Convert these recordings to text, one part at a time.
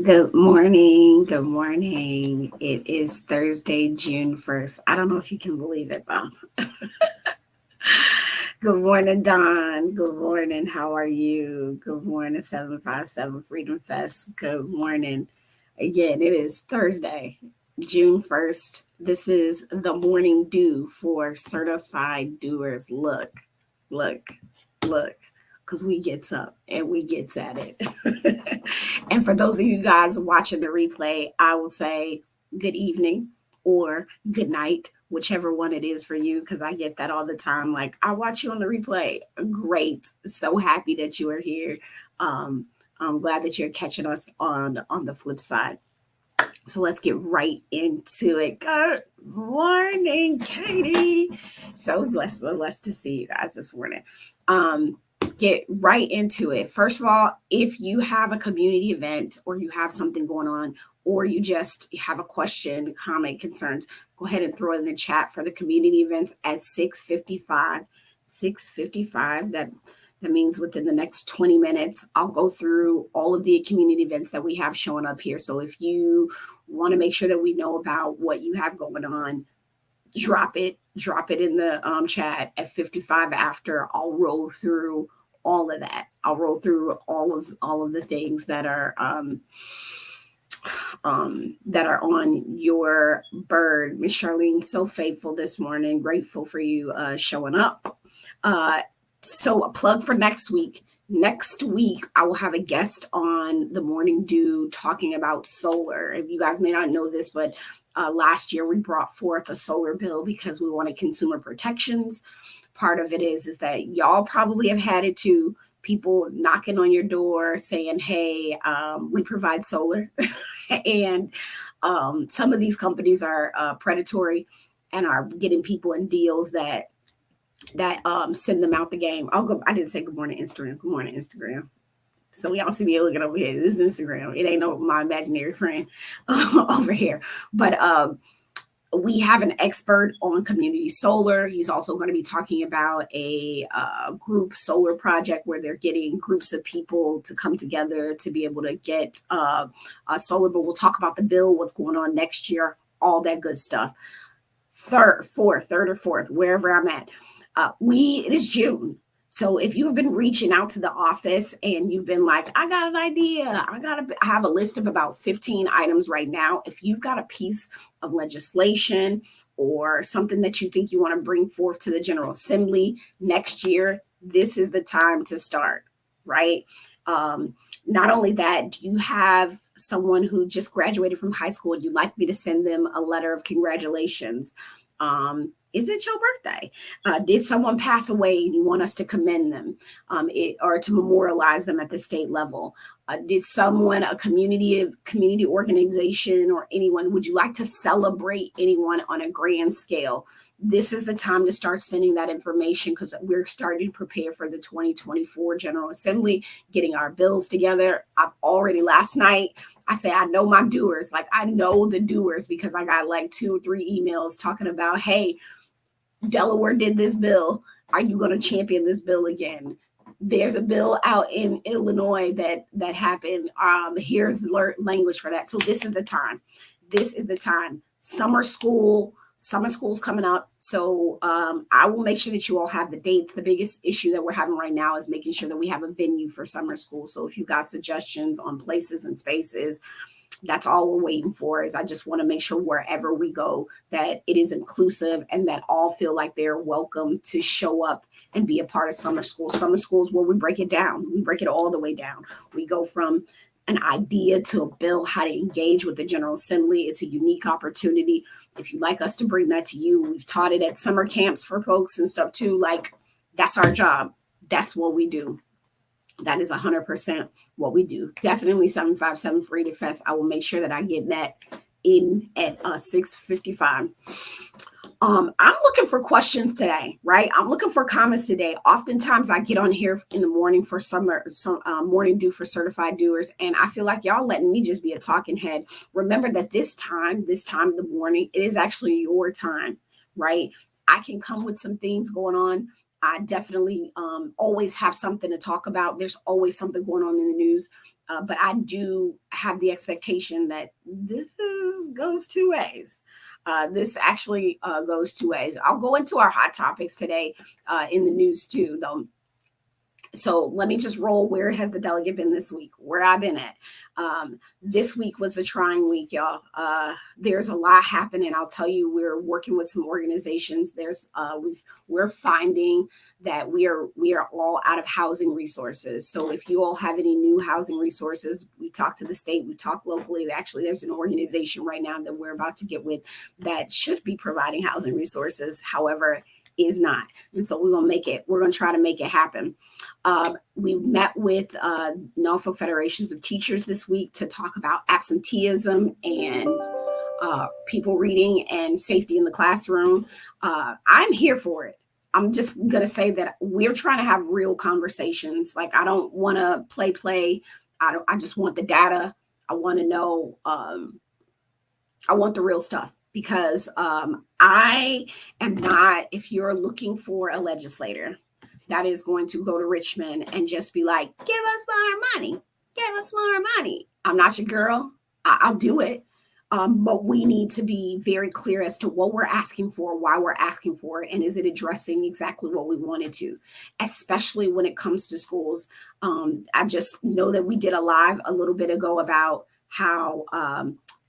Good morning. Good morning. It is Thursday, June 1st. I don't know if you can believe it, though. Good morning, Don. Good morning. How are you? Good morning, 757 Freedom Fest. Good morning. Again, it is Thursday, June 1st. This is the morning dew for certified doers. Look, look, because we gets up and we gets at it. And for those of you guys watching the replay, I will say good evening or good night, whichever one it is for you, because I get that all the time. Like, I watch you on the replay. Great. So happy that you are here. I'm glad that you're catching us on the flip side. So let's get right into it. Good morning, Katie. So blessed to see you guys this morning. Um, get right into it. First of all, if you have a community event or you have something going on, or you just have a question, comment, concerns, go ahead and throw it in the chat for the community events at 6:55. 6:55. That means within the next 20 minutes, I'll go through all of the community events that we have showing up here. So if you want to make sure that we know about what you have going on, drop it in the chat at 55 after. I'll roll through all of that. I'll roll through all of the things that are on your bird. Miss Charlene, so faithful this morning. Grateful for you showing up. So a plug for next week. Next week, I will have a guest on the Morning Dew talking about solar. And you guys may not know this, but last year we brought forth a solar bill because we wanted consumer protections. Part of it is that y'all probably have had it too. People knocking on your door saying, "Hey, we provide solar," and some of these companies are predatory and are getting people in deals that send them out the game. I'll go. I didn't say good morning Instagram. Good morning Instagram. So y'all see me looking over here. This is Instagram. It ain't no my imaginary friend over here. But we have an expert on community solar. He's also going to be talking about a group solar project where they're getting groups of people to come together to be able to get solar. But we'll talk about the bill, what's going on next year, all that good stuff. Third or fourth, wherever I'm at. It is June. So if you've been reaching out to the office and you've been like, I got an idea, I have a list of about 15 items right now. If you've got a piece of legislation or something that you think you want to bring forth to the General Assembly next year, this is the time to start, right? Not only that, do you have someone who just graduated from high school and you'd like me to send them a letter of congratulations? Is it your birthday? Did someone pass away and you want us to commend them or to memorialize them at the state level? Did someone, a community organization or anyone, would you like to celebrate anyone on a grand scale? This is the time to start sending that information because we're starting to prepare for the 2024 General Assembly, getting our bills together. I've already last night, I say, I know my doers. Like, I know the doers because I got like 2 or 3 emails talking about, hey, Delaware did this bill. Are you going to champion this bill again? There's a bill out in Illinois that happened. Here's language for that. So this is the time. This is the time. Summer school's coming up. So I will make sure that you all have the dates. The biggest issue that we're having right now is making sure that we have a venue for summer school. So if you got suggestions on places and spaces, that's all we're waiting for. Is I just want to make sure wherever we go that it is inclusive and that all feel like they're welcome to show up and be a part of summer school. Summer school is where we break it down. We break it all the way down. We go from an idea to a bill, how to engage with the General Assembly. It's a unique opportunity. If you'd like us to bring that to you, we've taught it at summer camps for folks and stuff too. Like, that's our job. That's what we do. That is 100% what we do. Definitely 757 Freedom Fest. I will make sure that I get that in at 6:55. I'm looking for questions today, right? I'm looking for comments today. Oftentimes I get on here in the morning for morning dew for certified doers, and I feel like y'all letting me just be a talking head. Remember that this time of the morning, it is actually your time, right? I can come with some things going on. I definitely always have something to talk about. There's always something going on in the news. But I do have the expectation that goes two ways. This actually goes two ways. I'll go into our hot topics today in the news too, though. So let me just roll. Where has the delegate been this week? Where I've been at. This week was a trying week, y'all. There's a lot happening. I'll tell you, we're working with some organizations. We're finding that we are all out of housing resources. So if you all have any new housing resources, we talk to the state, we talk locally. Actually, there's an organization right now that we're about to get with that should be providing housing resources. However, is not. And so we're going to try to make it happen. We met with Norfolk Federations of Teachers this week to talk about absenteeism and people reading and safety in the classroom. I'm here for it. I'm just going to say that we're trying to have real conversations. Like, I don't want to play. I just want the data. I want to know. I want the real stuff. Because I am not, if you're looking for a legislator that is going to go to Richmond and just be like, give us more money, give us more money. I'm not your girl. I'll do it. But we need to be very clear as to what we're asking for, why we're asking for it, and is it addressing exactly what we wanted to, especially when it comes to schools. I just know that we did a live a little bit ago about how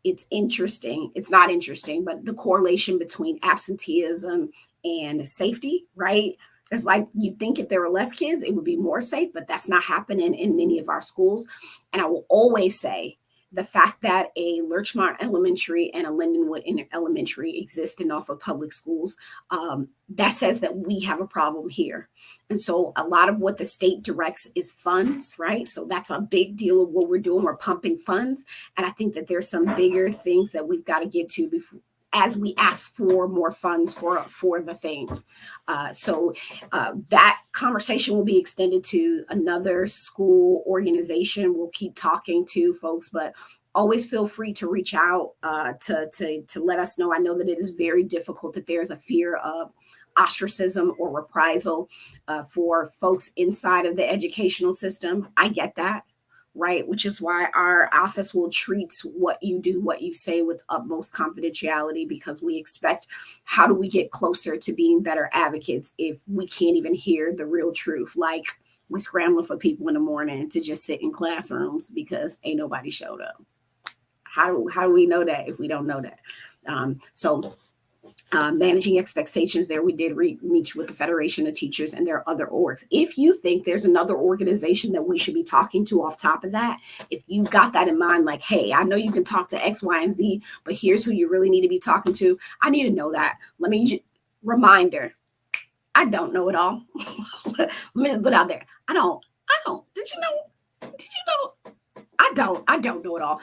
it's interesting. It's not interesting, but the correlation between absenteeism and safety, right? It's like you think if there were less kids, it would be more safe, but that's not happening in many of our schools. And I will always say the fact that a Lurchmont Elementary and a Lindenwood Elementary exist in Norfolk Public Schools, that says that we have a problem here. And so a lot of what the state directs is funds, right? So that's a big deal of what we're doing. We're pumping funds. And I think that there's some bigger things that we've got to get to before, as we ask for more funds for the things. So that conversation will be extended to another school organization. We'll keep talking to folks, but always feel free to reach out to let us know. I know that it is very difficult, that there's a fear of ostracism or reprisal for folks inside of the educational system. I get that. Right, which is why our office will treat what you do, what you say with utmost confidentiality, because we expect, how do we get closer to being better advocates if we can't even hear the real truth? Like, we're scrambling for people in the morning to just sit in classrooms because ain't nobody showed up. How do we know that if we don't know that? Managing expectations there. We did meet with the Federation of Teachers and their other orgs. If you think there's another organization that we should be talking to off top of that, if you've got that in mind, like, hey, I know you can talk to X, Y, and Z, but here's who you really need to be talking to. I need to know that. Reminder, I don't know it all. Let me just put it out there. I don't. Did you know? I don't know it all.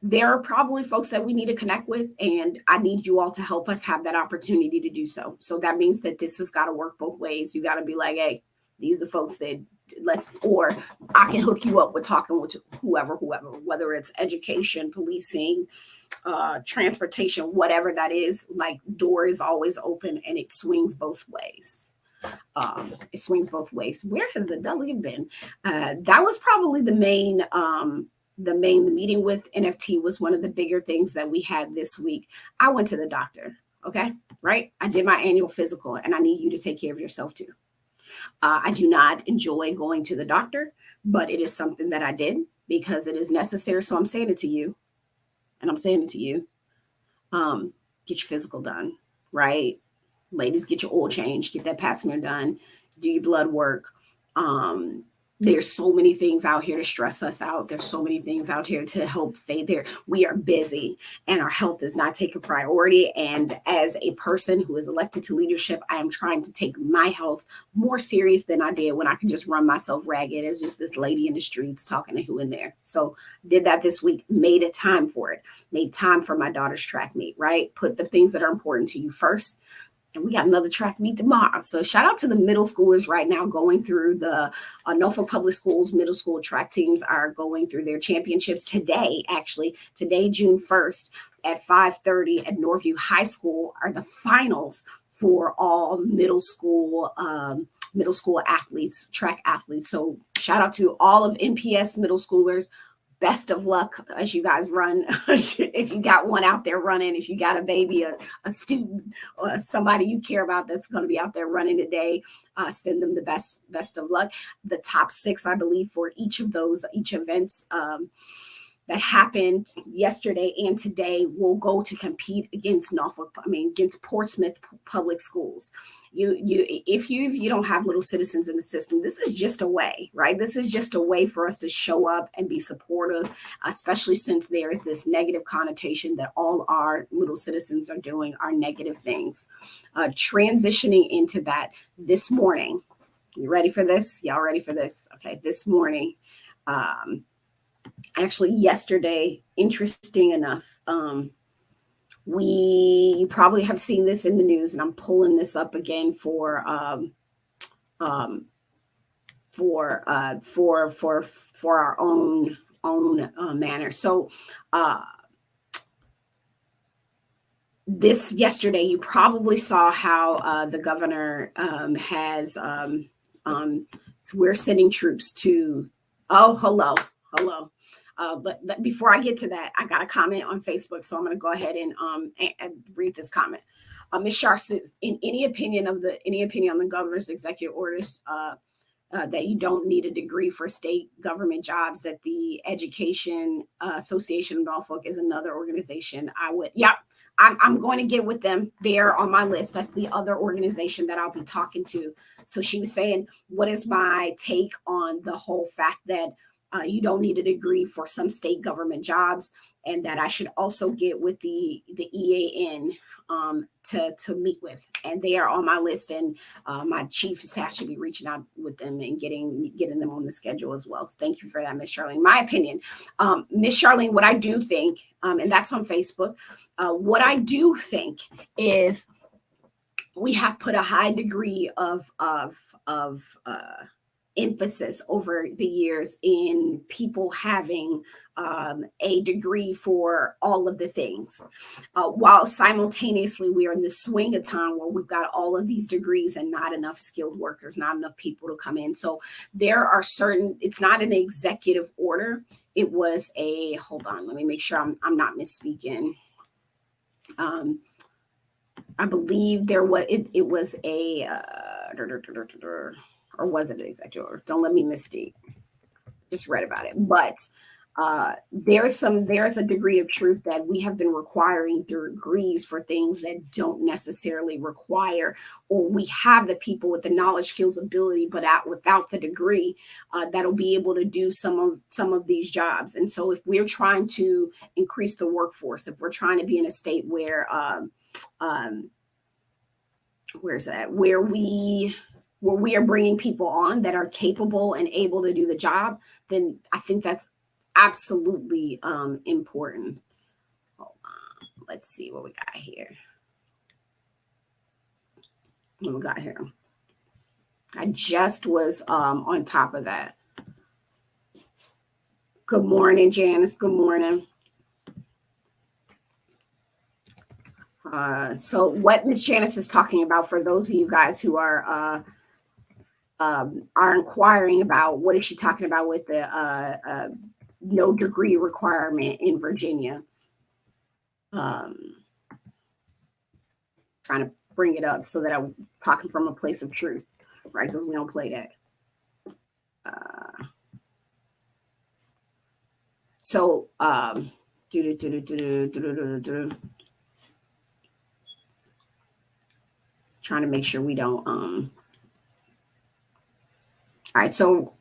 There are probably folks that we need to connect with, and I need you all to help us have that opportunity to do so. So that means that this has got to work both ways. You got to be like, hey, these are folks that or I can hook you up with talking with whoever, whether it's education, policing, transportation, whatever that is. Like, door is always open, and it swings both ways. Where has the delegate been? That was probably the main. The meeting with NFT was one of the bigger things that we had this week. I went to the doctor. Okay, right? I did my annual physical, and I need you to take care of yourself too. I do not enjoy going to the doctor, but it is something that I did because it is necessary. So I'm saying it to you, and I'm saying it to you. Get your physical done, right? Ladies, get your oil change, get that pap smear done, do your blood work. There's so many things out here to stress us out. There's so many things out here to help fade there. We are busy, and our health is not taking priority. And as a person who is elected to leadership, I am trying to take my health more serious than I did when I could just run myself ragged as just this lady in the streets talking to who in there. So did that this week, made a time for it, made time for my daughter's track meet, right? Put the things that are important to you first. And we got another track meet tomorrow. So shout out to the middle schoolers right now going through the Norfolk Public Schools middle school track teams are going through their championships today, June 1st at 5:30 at Northview High School are the finals for all middle school athletes, track athletes. So shout out to all of NPS middle schoolers. Best of luck as you guys run. If you got one out there running, if you got a baby, a student, or somebody you care about that's going to be out there running today, send them the best of luck. The top 6, I believe, for each events that happened yesterday and today will go to compete against against Portsmouth Public Schools. If you don't have little citizens in the system, this is just a way, right? This is just a way for us to show up and be supportive, especially since there is this negative connotation that all our little citizens are doing are negative things. Transitioning into that this morning. You ready for this? Y'all ready for this? Okay, this morning. Actually, yesterday, interesting enough, you probably have seen this in the news, and I'm pulling this up again for our own manner. So, this yesterday, you probably saw how the governor has. So we're sending troops to. Oh, hello. But before I get to that, I got a comment on Facebook, so I'm going to go ahead and read this comment. Ms. Shar says, in any opinion on the governor's executive orders that you don't need a degree for state government jobs, that the Education Association of Norfolk is another organization. I'm going to get with them. They're on my list. That's the other organization that I'll be talking to. So she was saying, what is my take on the whole fact that you don't need a degree for some state government jobs, and that I should also get with the EAN to meet with, and they are on my list, and my chief of staff should be reaching out with them and getting them on the schedule as well. So thank you for that, Ms. Charlene. My opinion, Ms. Charlene, what I do think, and that's on Facebook, what I do think is we have put a high degree of emphasis over the years in people having a degree for all of the things, while simultaneously we are in the swing of time where we've got all of these degrees and not enough skilled workers, not enough people to come in. So there are it's not an executive order. It was hold on, let me make sure I'm not misspeaking. I believe there was, it was or was it an executive order? Don't let me misspeak. Just read about it. But there's a degree of truth that we have been requiring degrees for things that don't necessarily require, or we have the people with the knowledge, skills, ability, but without the degree that'll be able to do some of these jobs. And so if we're trying to increase the workforce, if we're trying to be in a state where where we are bringing people on that are capable and able to do the job, then I think that's absolutely important. Hold on. Let's see what we got here. I just was on top of that. Good morning, Janice. Good morning. So what Ms. Janice is talking about, for those of you guys who are inquiring about, what is she talking about with the no degree requirement in Virginia? Trying to bring it up so that I'm talking from a place of truth, right? Because we don't play that. Trying to make sure we don't. All right, so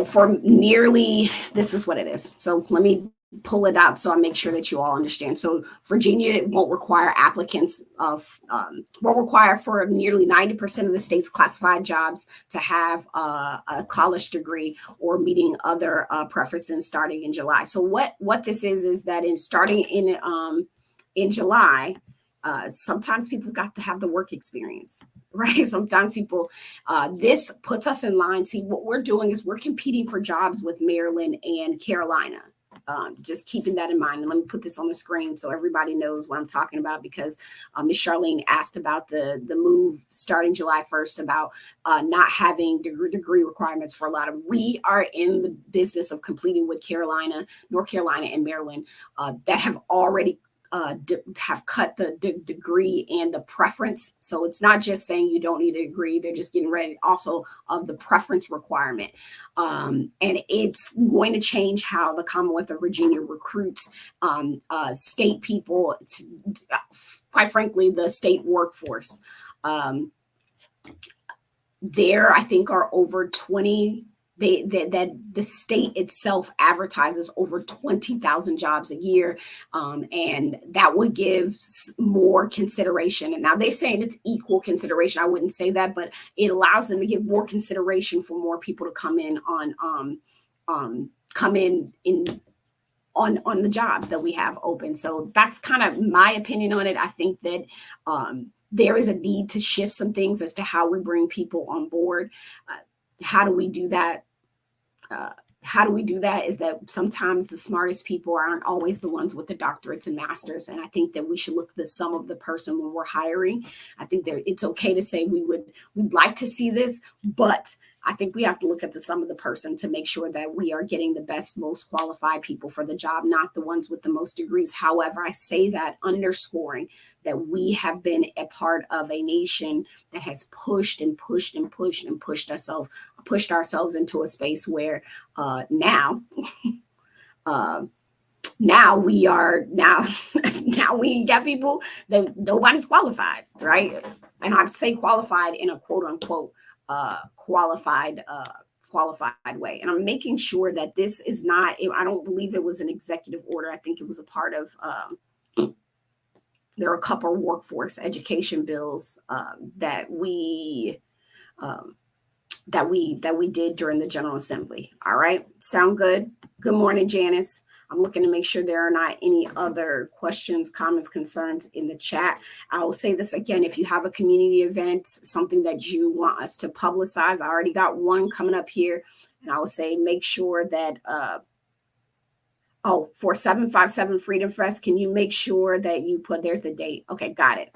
for nearly, this is what it is. So let me pull it out so I make sure that you all understand. So Virginia won't require applicants won't require for nearly 90% of the state's classified jobs to have a college degree or meeting other preferences starting in July. So what this is that starting in July, sometimes people got to have the work experience, right? Sometimes people, this puts us in line. See, what we're doing is we're competing for jobs with Maryland and Carolina. just keeping that in mind. And let me put this on the screen so everybody knows what I'm talking about, because Ms. Charlene asked about the move starting July 1st about not having degree requirements for a lot of. We are in the business of completing with North Carolina, and Maryland that have already have cut the degree and the preference. So it's not just saying you don't need a degree. They're just getting rid also of the preference requirement. And it's going to change how the Commonwealth of Virginia recruits state people, quite frankly, the state workforce. There, I think, are over 20. That the state itself advertises over 20,000 jobs a year, and that would give more consideration. And now they're saying it's equal consideration. I wouldn't say that, but it allows them to give more consideration for more people to come in on the jobs that we have open. So that's kind of my opinion on it. I think that there is a need to shift some things as to how we bring people on board. How do we do that? Is that sometimes the smartest people aren't always the ones with the doctorates and masters. And I think that we should look at the sum of the person when we're hiring. I think that it's okay to say we'd like to see this, but I think we have to look at the sum of the person to make sure that we are getting the best, most qualified people for the job, not the ones with the most degrees. However, I say that underscoring that we have been a part of a nation that has pushed ourselves into a space where now we got people that nobody's qualified, right? And I say qualified in a quote unquote qualified way. And I'm making sure that this is not, I don't believe it was an executive order. I think it was a part of, there are a couple of workforce education bills that we did during the General Assembly. All right. Sound good? Good morning, Janice. I'm looking to make sure there are not any other questions, comments, concerns in the chat. I will say this again, if you have a community event, something that you want us to publicize, I already got one coming up here. And I will say, make sure that, for 757 Freedom Fest, can you make sure that you put, there's the date. Okay, got it.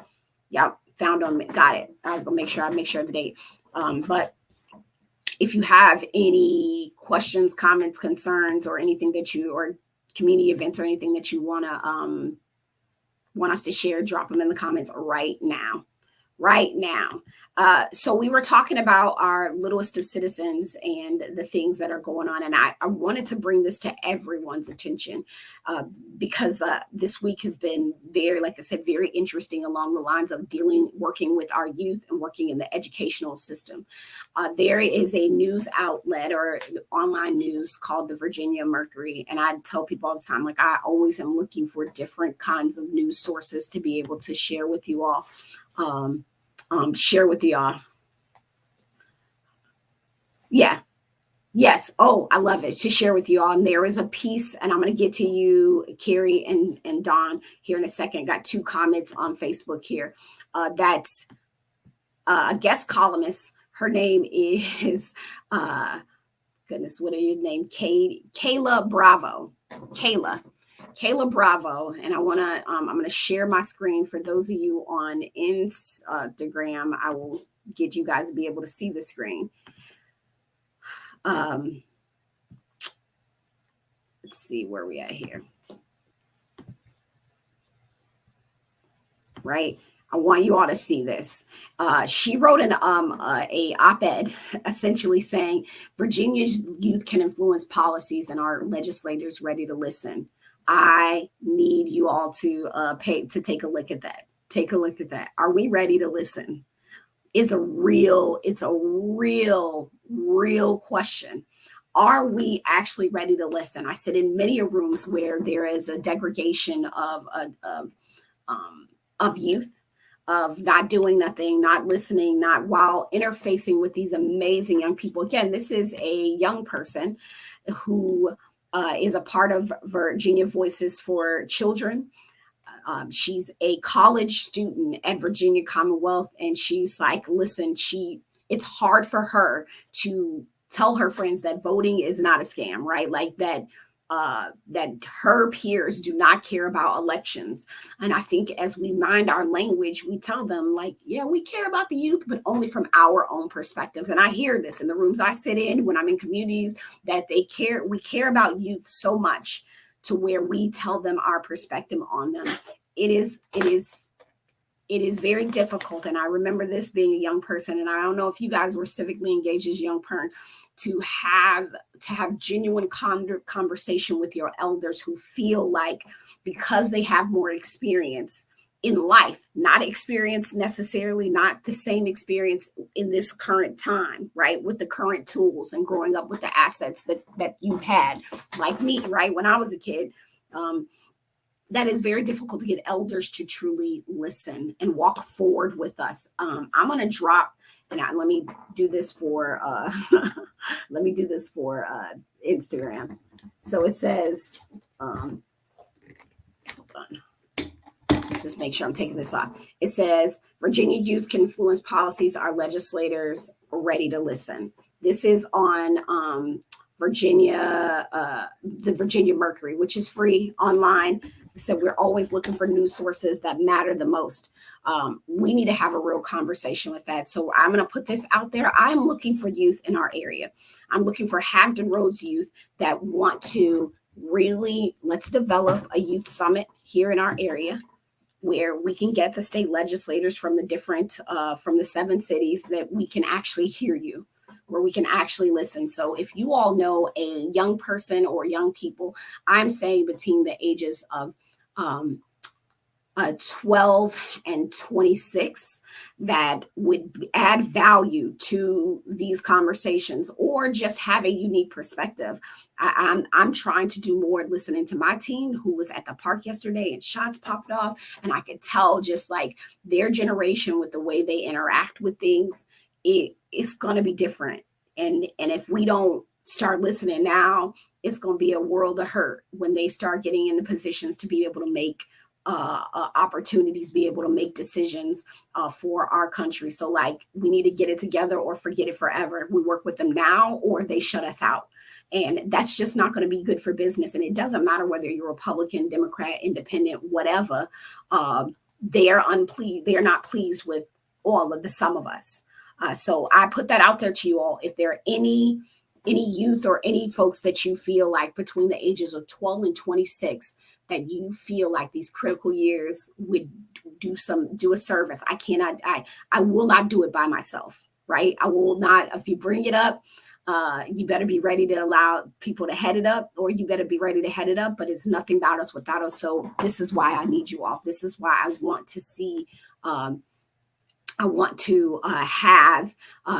Yep, found on me, got it. I'll go make sure the date. But if you have any questions, comments, concerns, or anything that or community events or anything that you want us to share, drop them in the comments right now. So we were talking about our littlest of citizens and the things that are going on. And I wanted to bring this to everyone's attention because this week has been very, like I said, very interesting along the lines of working with our youth and working in the educational system. There is a news outlet or online news called the Virginia Mercury. And I tell people all the time, like, I always am looking for different kinds of news sources to be able to share with you all. Yeah. Yes. Oh, I love it. To share with you all. And there is a piece, and I'm going to get to you, Carrie and Dawn, here in a second. Got 2 comments on Facebook here. That's a guest columnist. Her name is, goodness, what are your name? Kayla Bravo. Kayla Bravo, and I'm going to share my screen for those of you on Instagram. I will get you guys to be able to see the screen. Let's see where we at here. Right. I want you all to see this. She wrote a op-ed essentially saying Virginia's youth can influence policies and our legislators ready to listen. I need you all to take a look at that. Take a look at that. Are we ready to listen? It's a real question. Are we actually ready to listen? I sit in many rooms where there is a degradation of youth, of not doing nothing, not listening, not while interfacing with these amazing young people. Again, this is a young person who is a part of Virginia Voices for Children. She's a college student at Virginia Commonwealth, and she's like, listen, it's hard for her to tell her friends that voting is not a scam, right? Like that that her peers do not care about elections. And I think as we mind our language, we tell them like, yeah, we care about the youth, but only from our own perspectives. And I hear this in the rooms I sit in when I'm in communities that we care about youth so much to where we tell them our perspective on them. It is very difficult. And I remember this being a young person, and I don't know if you guys were civically engaged as a young parent, to have genuine conversation with your elders who feel like because they have more experience in life, not experience necessarily, not the same experience in this current time, right? With the current tools and growing up with the assets that you've had, like me, right? When I was a kid, that is very difficult to get elders to truly listen and walk forward with us. I'm going to drop, and let me do this for Instagram. So it says, hold on. Just make sure I'm taking this off. It says, Virginia youth can influence policies. Our legislators are ready to listen. This is on Virginia, the Virginia Mercury, which is free online. So we're always looking for news sources that matter the most. We need to have a real conversation with that. So I'm going to put this out there. I'm looking for youth in our area. I'm looking for Hampton Roads youth that want to really, let's develop a youth summit here in our area where we can get the state legislators from the different, from the 7 cities, that we can actually hear you, where we can actually listen. So if you all know a young person or young people, I'm saying between the ages of 12 and 26 that would add value to these conversations or just have a unique perspective. I'm trying to do more listening to my team who was at the park yesterday and shots popped off. And I could tell just like their generation with the way they interact with things, it's going to be different. And if we don't start listening now, it's going to be a world of hurt when they start getting in the positions to be able to make opportunities, be able to make decisions for our country. So like we need to get it together or forget it forever. We work with them now or they shut us out. And that's just not going to be good for business. And it doesn't matter whether you're Republican, Democrat, Independent, whatever. They are unpleased. They are not pleased with all of the sum of us. So I put that out there to you all. If there are any youth or any folks that you feel like between the ages of 12 and 26 that you feel like these critical years would do a service, I will not do it by myself, right? I will not. If you bring it up, you better be ready to allow people to head it up, or you better be ready to head it up, but it's nothing about us without us. So this is why I need you all. This is why I want to see, I want to have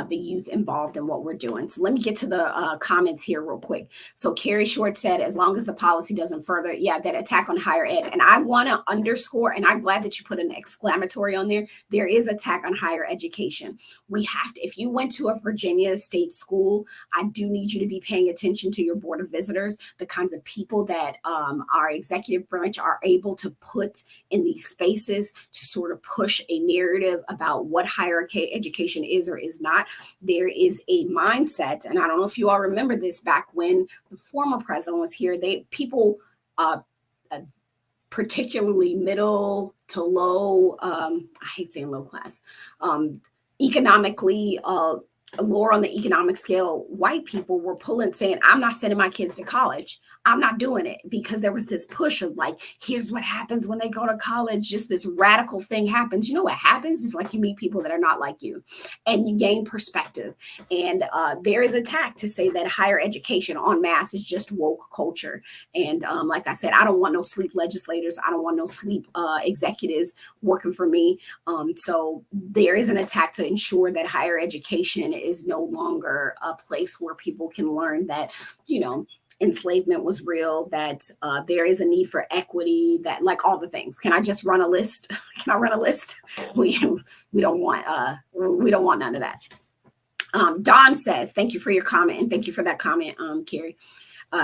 the youth involved in what we're doing. So let me get to the comments here real quick. So Carrie Short said, as long as the policy doesn't further, that attack on higher ed. And I want to underscore, and I'm glad that you put an exclamatory on there. There is attack on higher education. We have to, if you went to a Virginia state school, I do need you to be paying attention to your board of visitors, the kinds of people that our executive branch are able to put in these spaces to sort of push a narrative about what higher education is or is not. There is a mindset, and I don't know if you all remember this back when the former president was here, people, particularly middle to low, I hate saying low class, economically lower on the economic scale, white people were saying, I'm not sending my kids to college. I'm not doing it, because there was this push of like, here's what happens when they go to college. Just this radical thing happens. You know what happens is like you meet people that are not like you and you gain perspective. And there is attack to say that higher education en masse is just woke culture. And like I said, I don't want no sleep legislators. I don't want no sleep executives working for me. So there is an attack to ensure that higher education is no longer a place where people can learn that, enslavement was real, that there is a need for equity, that like all the things. Can I just run a list? Can I run a list? We don't want none of that. Don says, thank you for your comment, and thank you for that comment, Carrie.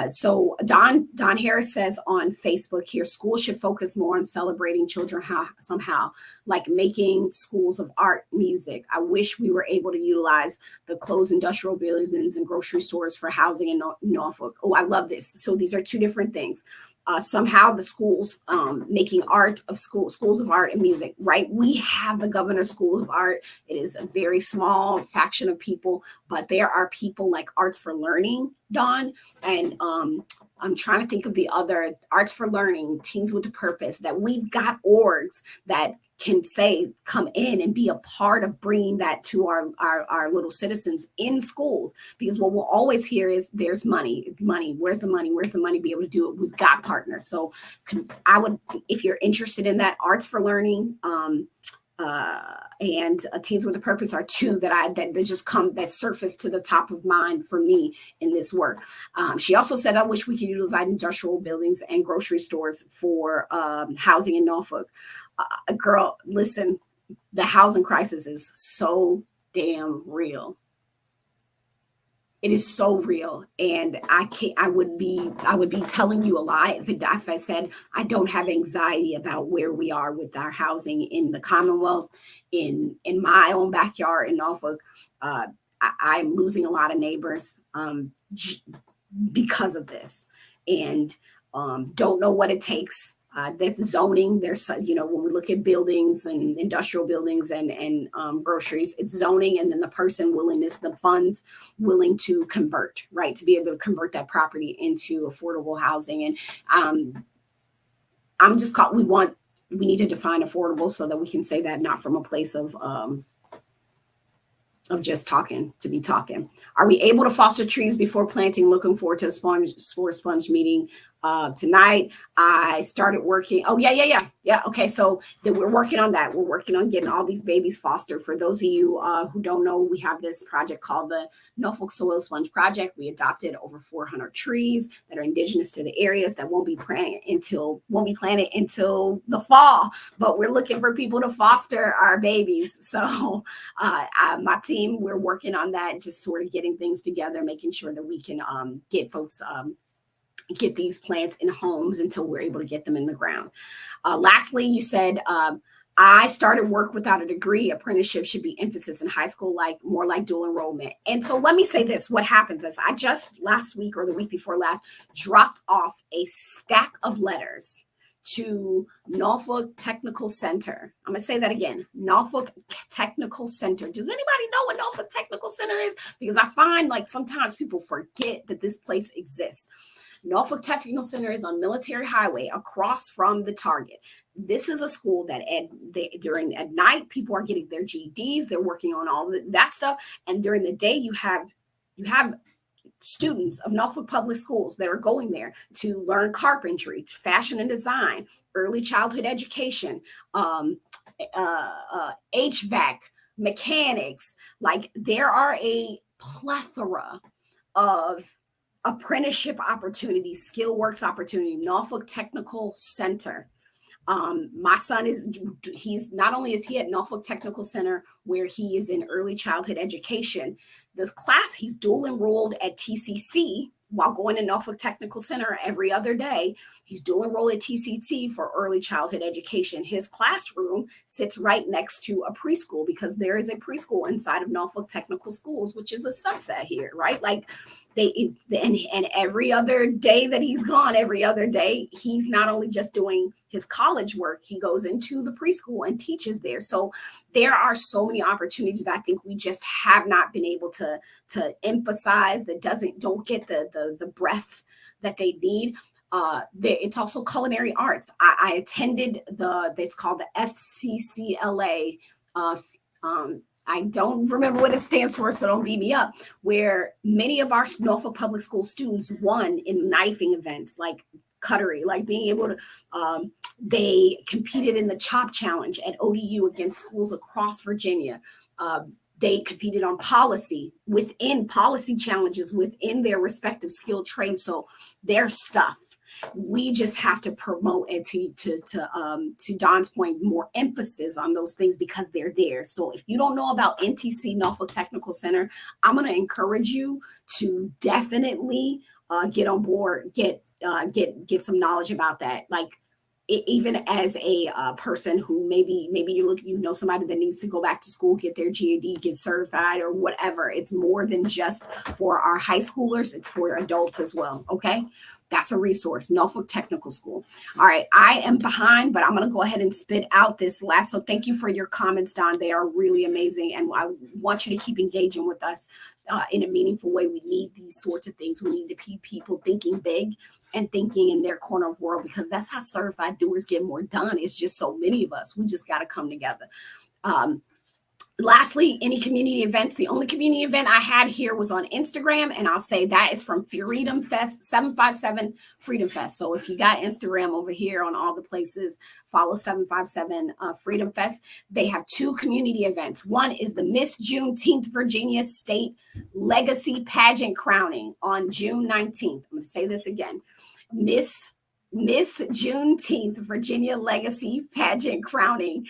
So Don Harris says on Facebook here, schools should focus more on celebrating children somehow, like making schools of art, music. I wish we were able to utilize the closed industrial buildings and grocery stores for housing in Norfolk. Oh, I love this. So these are two different things. Somehow the schools making art of schools of art and music, right? We have the Governor's School of Art. It is a very small faction of people, but there are people like Arts for Learning, Dawn, and I'm trying to think of the other Arts for Learning, Teens with a Purpose, that we've got orgs that can say, come in and be a part of bringing that to our little citizens in schools. Because what we'll always hear is there's money, where's the money, be able to do it. We've got partners. So I would, if you're interested in that, Arts for Learning, and Teens with a Purpose are two that that surfaced to the top of mind for me in this work. She also said, I wish we could utilize industrial buildings and grocery stores for housing in Norfolk. Girl, listen, the housing crisis is so damn real. It is so real, and I would be telling you a lie if I said I don't have anxiety about where we are with our housing in the Commonwealth, in my own backyard in Norfolk. I'm losing a lot of neighbors because of this, and don't know what it takes. There's zoning. There's, when we look at buildings and industrial buildings and groceries, it's zoning, and then the person the funds willing to convert, right, to be able to convert that property into affordable housing. And I'm just caught. We need to define affordable so that we can say that not from a place of just talking to be talking. Are we able to foster trees before planting? Looking forward to a sponge meeting tonight. I started working. Oh, yeah. Okay, so we're working on that. We're working on getting all these babies fostered. For those of you who don't know, we have this project called the Norfolk Soil Sponge Project. We adopted over 400 trees that are indigenous to the areas that won't be planted until the fall. But we're looking for people to foster our babies. So my team, we're working on that, just sort of getting things together, making sure that we can get folks get these plants in homes until we're able to get them in the ground. Lastly, you said, I started work without a degree. Apprenticeship should be emphasis in high school, more like dual enrollment. And so let me say this, what happens is I just last week or the week before last dropped off a stack of letters to Norfolk Technical Center. I'm going to say that again, Norfolk Technical Center. Does anybody know what Norfolk Technical Center is? Because I find sometimes people forget that this place exists. Norfolk Technical Center is on Military Highway across from the Target. This is a school that at night, people are getting their GEDs. They're working on all that stuff. And during the day, you have students of Norfolk Public Schools that are going there to learn carpentry, fashion and design, early childhood education, HVAC, mechanics. There are a plethora of apprenticeship opportunities, skill works opportunity, Norfolk Technical Center. My son he's not only is he at Norfolk Technical Center where he is in early childhood education, this class he's dual enrolled at TCC while going to Norfolk Technical Center every other day. He's dual enrolled at TCT for early childhood education. His classroom sits right next to a preschool because there is a preschool inside of Norfolk Technical Schools, which is a subset here, right? And every other day that he's gone, every other day, he's not only just doing his college work, he goes into the preschool and teaches there. So there are so many opportunities that I think we just have not been able to emphasize that don't get the breadth that they need. It's also culinary arts. I attended it's called the FCCLA. I don't remember what it stands for, so don't beat me up, where many of our Norfolk Public School students won in knifing events like cutlery, being able to, they competed in the CHOP Challenge at ODU against schools across Virginia. They competed on policy challenges within their respective skilled trades. So their stuff. We just have to promote and to Don's point, more emphasis on those things because they're there. So if you don't know about NTC, Norfolk Technical Center, I'm going to encourage you to definitely get on board, get some knowledge about that. Like even as a person who maybe you know somebody that needs to go back to school, get their GED, get certified or whatever. It's more than just for our high schoolers, it's for adults as well. Okay, that's a resource. Norfolk Technical School. All right, I am behind, but I'm going to go ahead and spit out this last. So thank you for your comments, Don. They are really amazing, and I want you to keep engaging with us in a meaningful way. We need these sorts of things. We need to keep people thinking big and thinking in their corner of the world, because that's how certified doers get more done. It's just so many of us. We just got to come together. Lastly, any community events. The only community event I had here was on Instagram, and I'll say that is from Freedom Fest, 757 Freedom Fest. So if you got Instagram over here on all the places, follow 757 Freedom Fest. They have two community events. One is the Miss Juneteenth Virginia State Legacy Pageant Crowning on June 19th. I'm going to say this again. Miss Juneteenth Virginia Legacy Pageant Crowning.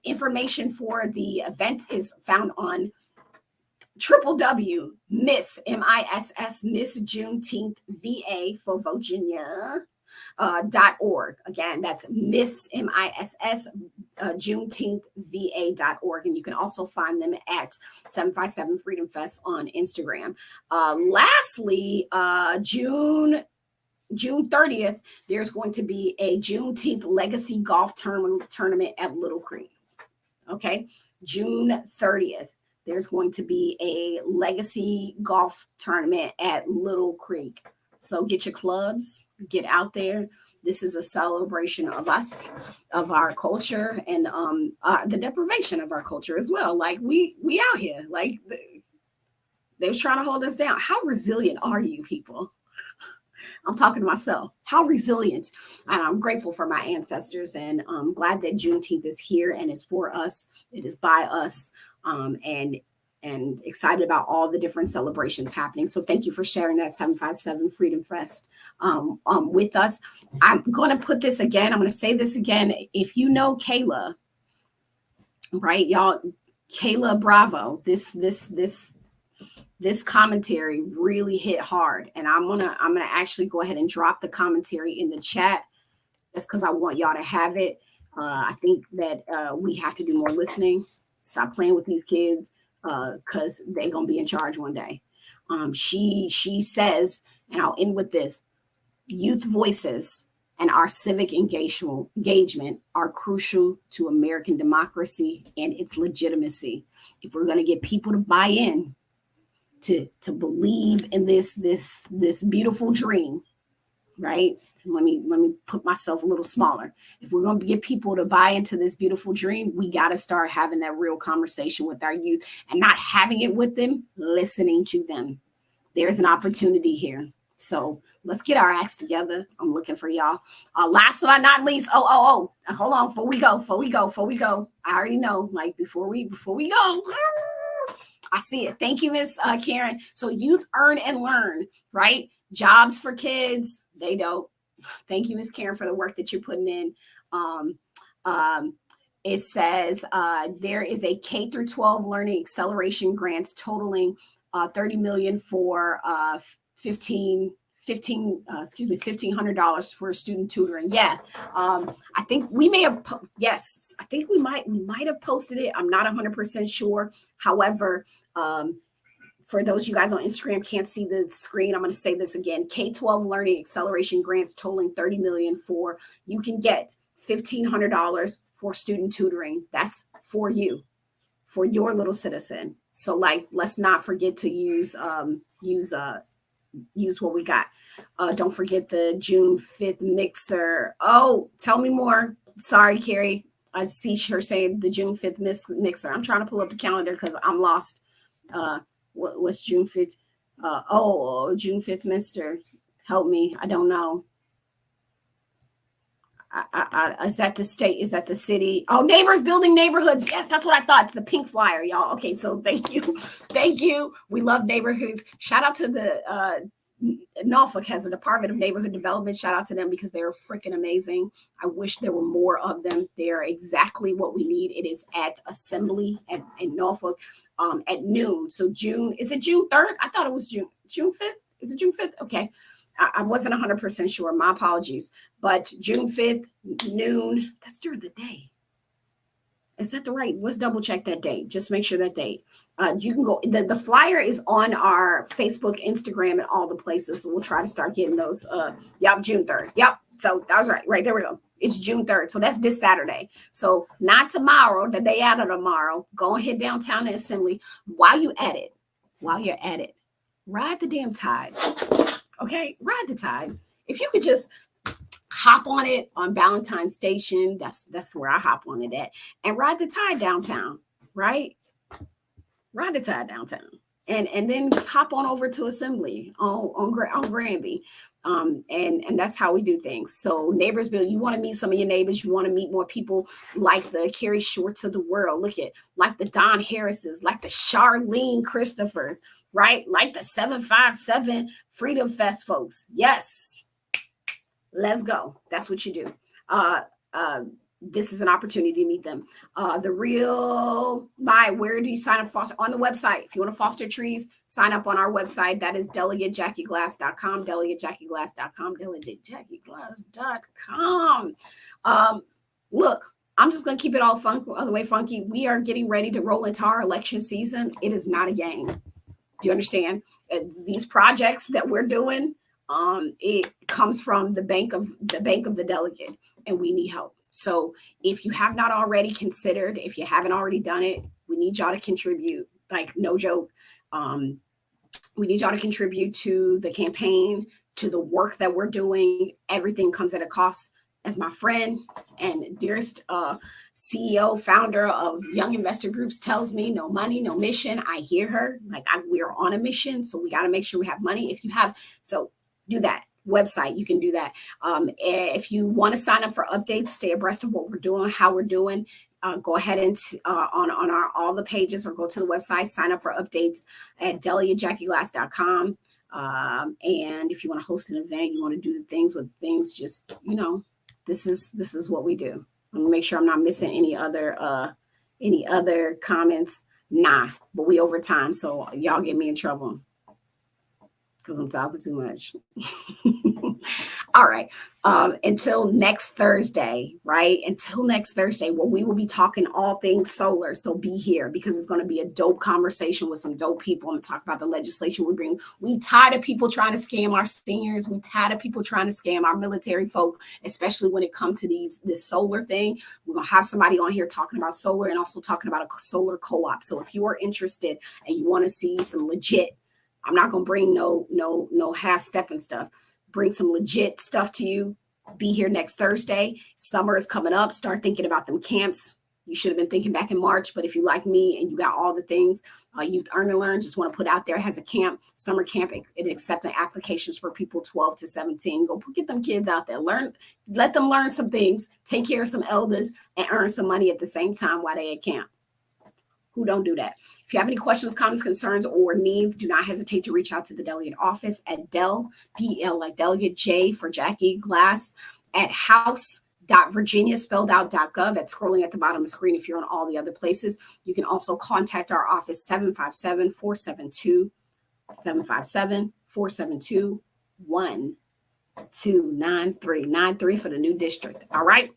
Information for the event is found on www.miss Juneteenth VA for Virginia .org. Again, that's Miss Juneteenth VA.org. And you can also find them at 757 Freedom Fest on Instagram. Lastly, June 30th, there's going to be a Juneteenth Legacy Golf Tournament at Little Creek. Okay, June 30th, there's going to be a Legacy Golf Tournament at Little Creek. So get your clubs, get out there. This is a celebration of us, of our culture, and the deprivation of our culture as well. Like we out here, like they're trying to hold us down. How resilient are you people? I'm talking to myself. How resilient. And I'm grateful for my ancestors, and I'm glad that Juneteenth is here and is for us. It is by us, and excited about all the different celebrations happening. So thank you for sharing that 757 Freedom Fest with us. I'm going to put this again. I'm going to say this again. If you know Kayla, right, y'all, Kayla Bravo, this commentary really hit hard, and I'm gonna actually go ahead and drop the commentary in the chat. That's because I want y'all to have it. I think that we have to do more listening. Stop playing with these kids, because they're gonna be in charge one day. She says, and I'll end with this: youth voices and our civic engagement are crucial to American democracy and its legitimacy. If we're gonna get people to buy in, to believe in this beautiful dream, right? Let me put myself a little smaller. If we're going to get people to buy into this beautiful dream, we got to start having that real conversation with our youth, and not having it with them, listening to them. There's an opportunity here. So let's get our acts together. I'm looking for y'all. Last but not least, hold on, before we go. I already know, like before we go. I see it. Thank you, Miss Karen. So youth earn and learn, right? Jobs for kids, they don't. Thank you, Miss Karen, for the work that you're putting in. It says there is a K through 12 learning acceleration grants totaling $30 million for $1,500 for student tutoring. Yeah. I think we may have, I think we might have posted it. I'm not 100% sure. However, for those of you guys on Instagram can't see the screen, I'm going to say this again. K-12 learning acceleration grants totaling $30 million for, you can get $1,500 for student tutoring. That's for you, for your little citizen. So like, let's not forget to use what we got. Don't forget the June 5th mixer. Oh, tell me more. Sorry, Carrie. I see her saying the June 5th mixer. I'm trying to pull up the calendar because I'm lost. What's June 5th? June 5th mixer. Help me. I don't know. Is that the state? Is that the city? Oh, Neighbors Building Neighborhoods. Yes, that's what I thought. The pink flyer, y'all. Okay, so thank you. Thank you. We love neighborhoods. Shout out to the Norfolk has a Department of Neighborhood Development. Shout out to them because they're freaking amazing. I wish there were more of them. They're exactly what we need. It is at Assembly in Norfolk at noon. So is it June 3rd? I thought it was June 5th. Is it June 5th? Okay. I wasn't 100% sure. My apologies. But June 5th, noon, that's during the day. Is that the right? Let's double check that date. Just make sure that date. You can go. The flyer is on our Facebook, Instagram, and all the places. So we'll try to start getting those. Yep, June 3rd. Yep. So that was right. Right, there we go. It's June 3rd. So that's this Saturday. So not tomorrow, the day out of tomorrow. Go and hit downtown the Assembly. While you're at it, ride the damn tide. Okay, ride the tide. If you could just hop on it on Valentine Station. That's where I hop on it at, and ride the tide downtown, right? Ride the tide downtown, and then hop on over to Assembly on Granby, and that's how we do things. So Neighborsville, you want to meet some of your neighbors, you want to meet more people like the Carrie Shorts of the world. Look at like the Don Harrises, like the Charlene Christophers, right? Like the 757 Freedom Fest folks. Yes. Let's go. That's what you do. This is an opportunity to meet them. Where do you sign up foster? On the website. If you want to foster trees, sign up on our website. That is delegatejackieglass.com, delegatejackieglass.com, delegatejackieglass.com. Look, I'm just going to keep it all the way funky. We are getting ready to roll into our election season. It is not a game. Do you understand? These projects that we're doing, it comes from the bank of the delegate, and we need help. So if you have not already considered, if you haven't already done it, we need y'all to contribute. Like, no joke. We need y'all to contribute to the campaign, to the work that we're doing. Everything comes at a cost. As my friend and dearest CEO, founder of Young Investor Groups tells me, no money, no mission. I hear her. We're on a mission, so we got to make sure we have money. If you have, so do that. Website, you can do that. If you want to sign up for updates, stay abreast of what we're doing, how we're doing, go ahead and on our all the pages, or go to the website, sign up for updates at delegatejackieglass.com. And if you want to host an event, you want to do the things with things, just, this is what we do. Let me make sure I'm not missing any other comments. Nah, but we over time, so y'all get me in trouble because I'm talking too much. All right. Until next Thursday, right? Until next Thursday, well, we will be talking all things solar. So be here, because it's going to be a dope conversation with some dope people. I'm going to talk about the legislation we bring. We tired of people trying to scam our seniors. We tired of people trying to scam our military folk, especially when it comes to this solar thing. We're going to have somebody on here talking about solar, and also talking about a solar co-op. So if you are interested and you want to see some legit, I'm not going to bring no half-stepping stuff. Bring some legit stuff to you. Be here next Thursday. Summer is coming up. Start thinking about them camps. You should have been thinking back in March, but if you like me and you got all the things, Youth Earn and Learn, just want to put out there, has a camp, summer camp, and accepting applications for people 12 to 17. Go get them kids out there. Let them learn some things, take care of some elders, and earn some money at the same time while they at camp. Who don't do that? If you have any questions, comments, concerns, or needs, do not hesitate to reach out to the delegate office at DEL like delegate, J for Jackie, Glass, at house.virginia spelled out.gov, at scrolling at the bottom of the screen. If you're on all the other places, you can also contact our office 757-472-1293 for the new district. All right.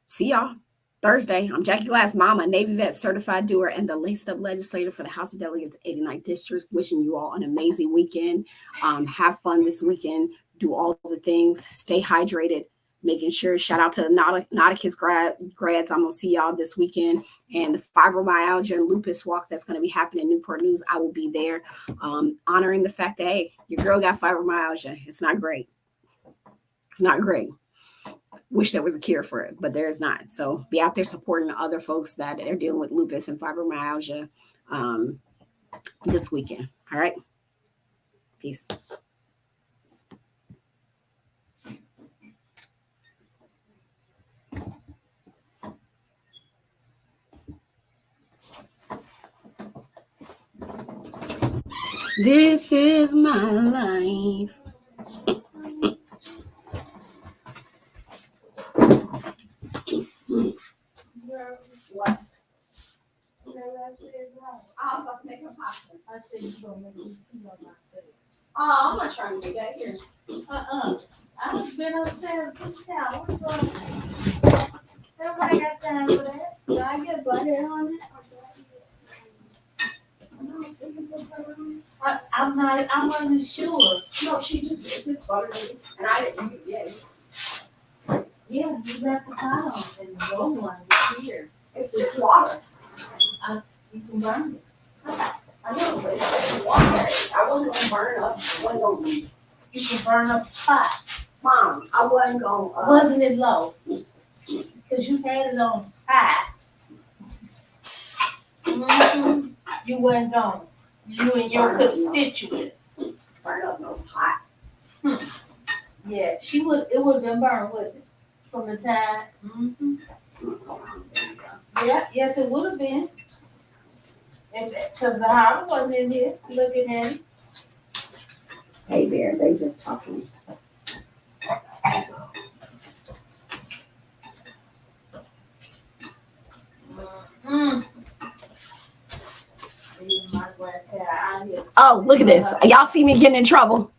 See y'all Thursday. I'm Jackie Glass, mama, Navy vet, certified doer, and the laced up legislator for the House of Delegates 89th District. Wishing you all an amazing weekend. Have fun this weekend. Do all the things. Stay hydrated. Making sure, shout out to the Nauticus grads. I'm going to see y'all this weekend. And the fibromyalgia and lupus walk that's going to be happening in Newport News, I will be there, honoring the fact that, hey, your girl got fibromyalgia. It's not great. It's not great. Wish there was a cure for it, but there is not. So be out there supporting other folks that are dealing with lupus and fibromyalgia this weekend. All right. Peace. This is my life. What? I was about to make a pasta. I said you don't make it. Oh, I'm not trying to do that here. I've been upstairs this town. Everybody got time for that. Do I get butter on it? I wasn't sure. No, she just it's just butter and I didn't use it. Yeah, you left the pot on and the gold one is here. It's just water. You can burn it. I know, but it's just water. I wasn't gonna burn it up. I wasn't gonna You can burn up the pot. Mom, I wasn't gonna Wasn't it low? Because you had it on high. Mm-hmm. You wasn't going. You and your constituents. burn up no pot. Yeah, it would have been burned, wouldn't it? From the time. Mm-hmm. Yeah, yes, it would have been. Because the Howard wasn't in here looking at it. Hey there, they just talking. Oh, look at this. Y'all see me getting in trouble.